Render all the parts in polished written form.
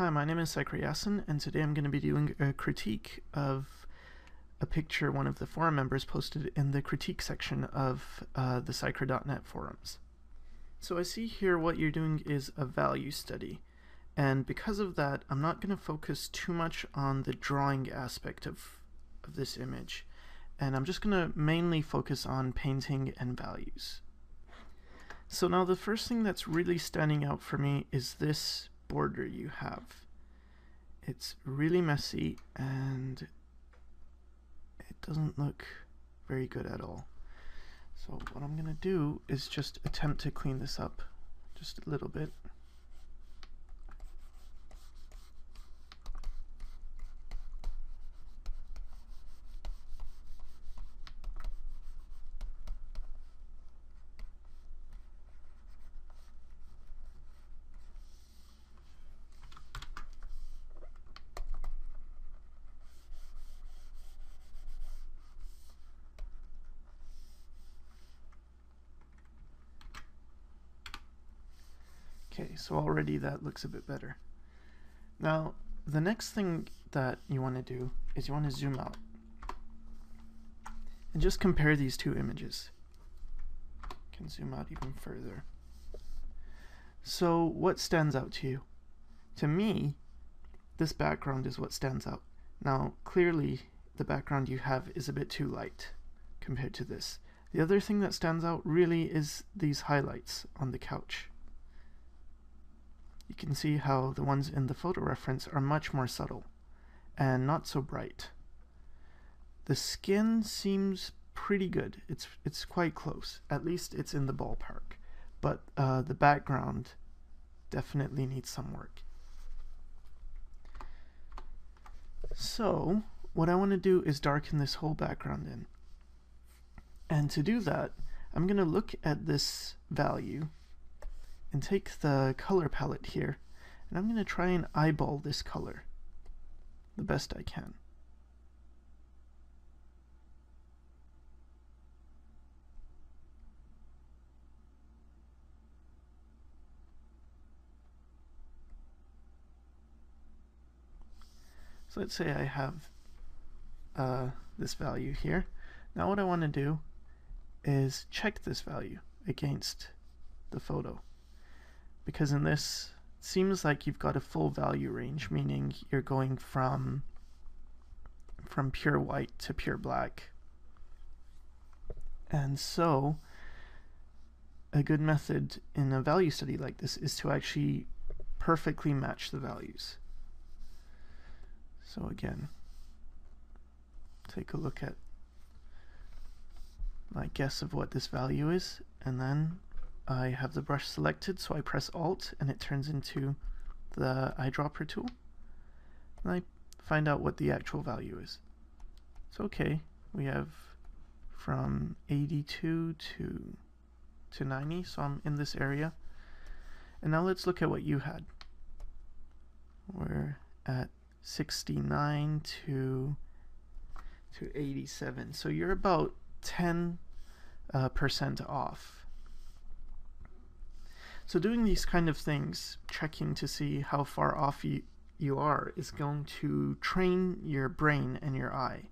Hi, my name is Sycra, and today I'm going to be doing a critique of a picture one of the forum members posted in the critique section of the Sycra.net forums. So I see here what you're doing is a value study, and because of that I'm not going to focus too much on the drawing aspect of this image, and I'm just going to mainly focus on painting and values. So now the first thing that's really standing out for me is this border you have. It's really messy and it doesn't look very good at all. So what I'm gonna do is just attempt to clean this up just a little bit. Okay, so already that looks a bit better. Now, the next thing that you want to do is you want to zoom out and just compare these two images. You can zoom out even further. So what stands out to you? To me, this background is what stands out. Now, clearly the background you have is a bit too light compared to this. The other thing that stands out really is these highlights on the couch. You can see how the ones in the photo reference are much more subtle and not so bright. The skin seems pretty good. It's quite close. At least it's in the ballpark. But the background definitely needs some work. So what I want to do is darken this whole background in. And to do that, I'm going to look at this value and take the color palette here, and I'm going to try and eyeball this color the best I can. So let's say I have this value here. Now what I want to do is check this value against the photo, because in this it seems like you've got a full value range, meaning you're going from pure white to pure black. And so a good method in a value study like this is to actually perfectly match the values. So again, take a look at my guess of what this value is, and then I have the brush selected, so I press Alt and it turns into the eyedropper tool, and I find out what the actual value is. So okay, we have from 82 to 90, so I'm in this area. And now let's look at what you had. We're at 69 to 87, so you're about 10% off. So doing these kind of things, checking to see how far off you are, is going to train your brain and your eye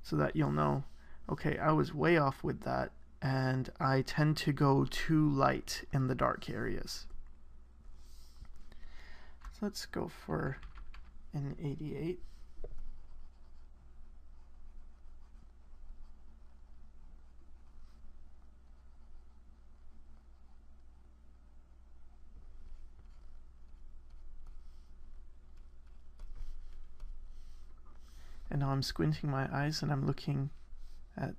so that you'll know, okay, I was way off with that, and I tend to go too light in the dark areas. So let's go for an 88. And now I'm squinting my eyes and I'm looking at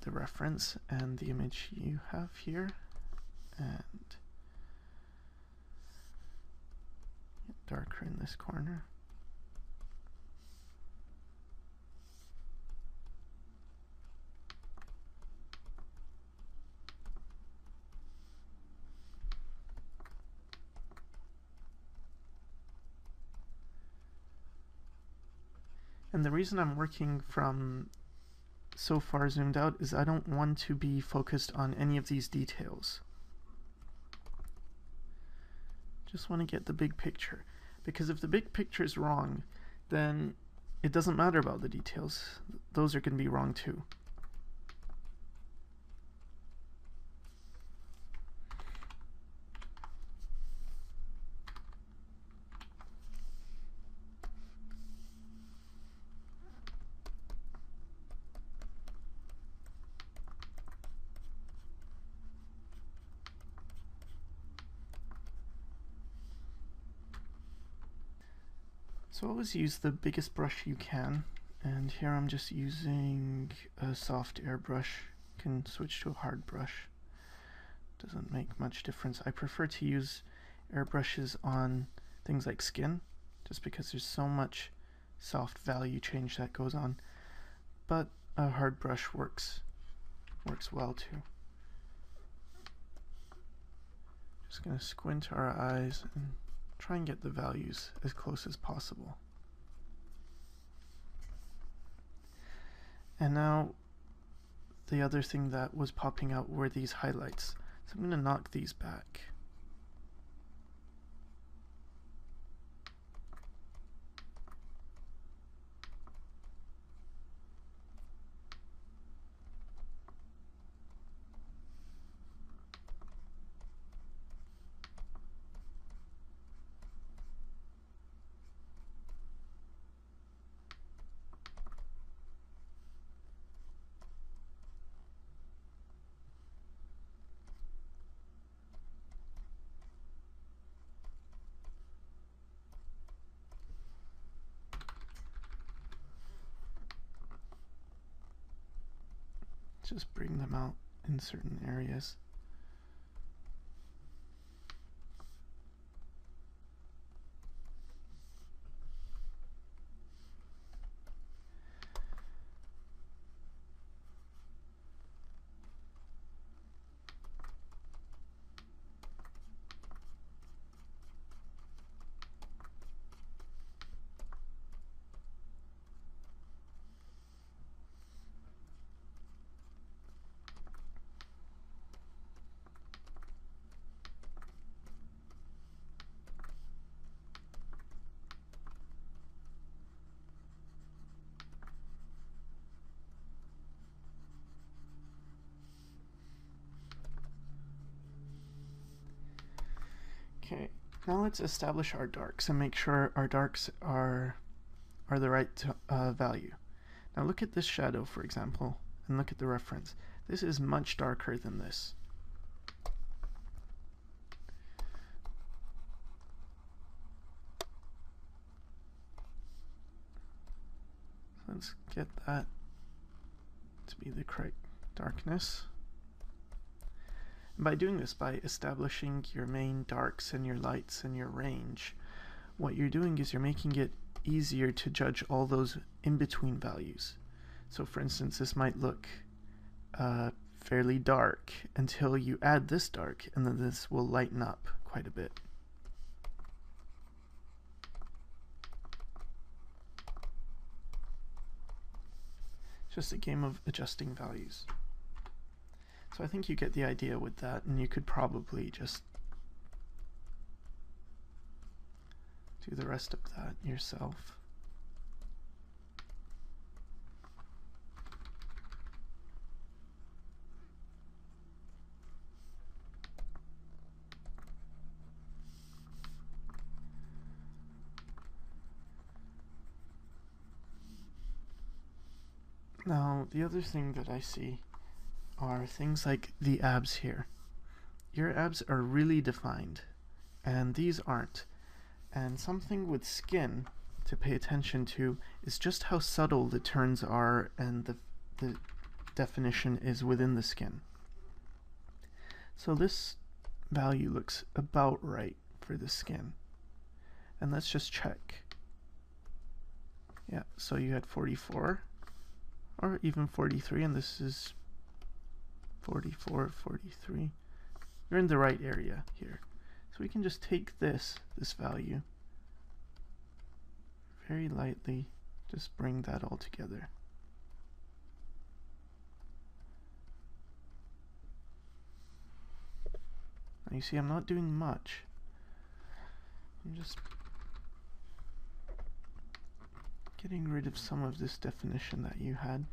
the reference and the image you have here, and darker in this corner. And the reason I'm working from so far zoomed out is I don't want to be focused on any of these details. Just want to get the big picture, because if the big picture is wrong, then it doesn't matter about the details. Those are going to be wrong too. So always use the biggest brush you can, and here I'm just using a soft airbrush. You can switch to a hard brush. Doesn't make much difference. I prefer to use airbrushes on things like skin, just because there's so much soft value change that goes on, but a hard brush works well too. Just gonna squint our eyes and try and get the values as close as possible. And now the other thing that was popping out were these highlights. So I'm going to knock these back. Just bring them out in certain areas. Okay, now let's establish our darks and make sure our darks are the right value. Now look at this shadow, for example, and look at the reference. This is much darker than this. Let's get that to be the correct darkness. And by doing this, by establishing your main darks and your lights and your range, what you're doing is you're making it easier to judge all those in-between values. So for instance, this might look fairly dark until you add this dark, and then this will lighten up quite a bit. It's just a game of adjusting values. So I think you get the idea with that, and you could probably just do the rest of that yourself. Now, the other thing that I see are things like the abs here. Your abs are really defined, and these aren't. And something with skin to pay attention to is just how subtle the turns are and the definition is within the skin. So this value looks about right for the skin. And let's just check. Yeah, so you had 44 or even 43, and this is 44, 43. You're in the right area here. So we can just take this value, very lightly, just bring that all together. Now you see I'm not doing much. I'm just getting rid of some of this definition that you had.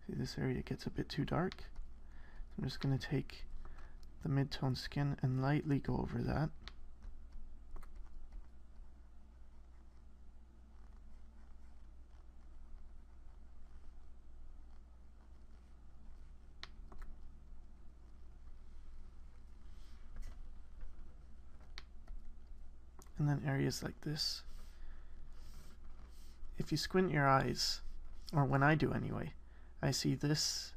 See, this area gets a bit too dark. So I'm just going to take the mid-tone skin and lightly go over that. And then areas like this, if you squint your eyes, or when I do anyway, I see this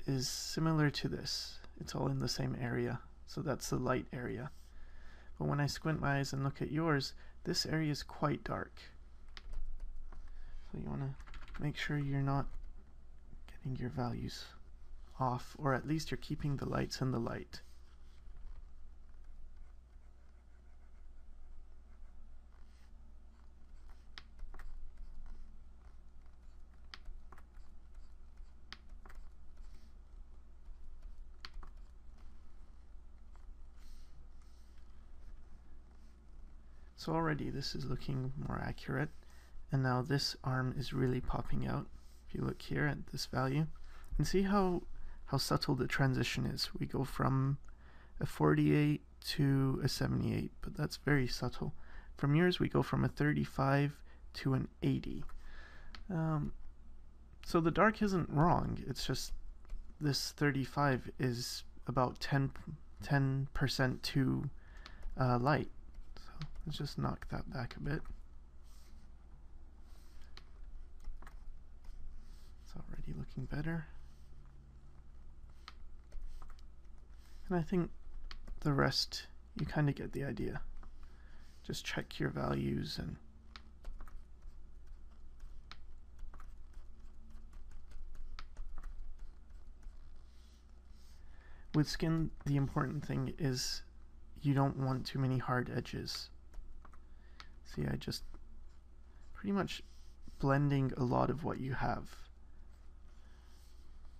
is similar to this. It's all in the same area, so that's the light area. But when I squint my eyes and look at yours, this area is quite dark. So you want to make sure you're not getting your values off, or at least you're keeping the lights in the light. So already this is looking more accurate, and now this arm is really popping out. If you look here at this value, and see how subtle the transition is. We go from a 48 to a 78, but that's very subtle. From yours we go from a 35 to an 80. So the dark isn't wrong, it's just this 35 is about 10% too light. Let's just knock that back a bit. It's already looking better. And I think the rest, you kind of get the idea. Just check your values and with skin, the important thing is you don't want too many hard edges. See, I just pretty much blending a lot of what you have.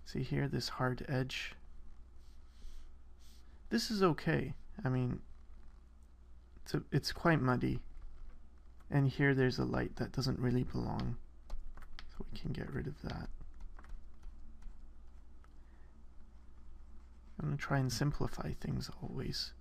See here, this hard edge. This is okay. I mean, it's quite muddy. And here there's a light that doesn't really belong. So we can get rid of that. I'm going to try and simplify things always.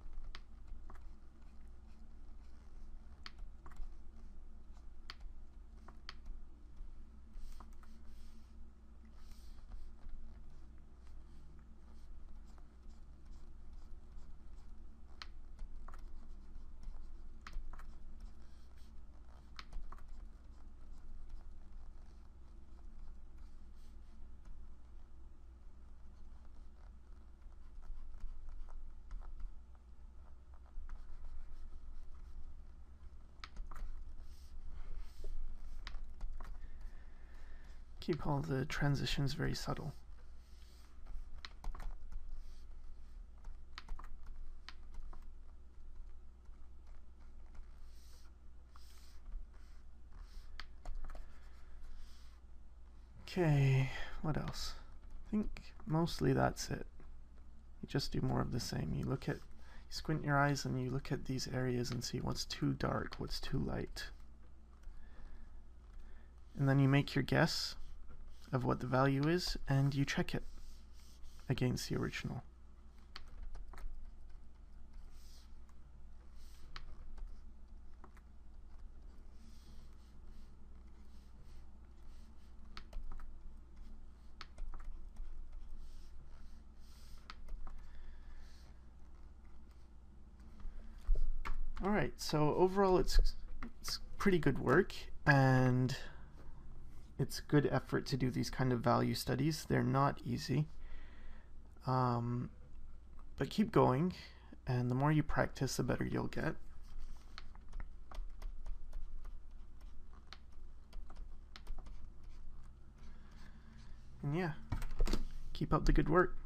Keep all the transitions very subtle. Okay, what else? I think mostly that's it. You just do more of the same. You squint your eyes and you look at these areas and see what's too dark, what's too light. And then you make your guess of what the value is, and you check it against the original. Alright, so overall it's pretty good work, and it's good effort to do these kind of value studies. They're not easy, but keep going, and the more you practice, the better you'll get. And yeah, keep up the good work.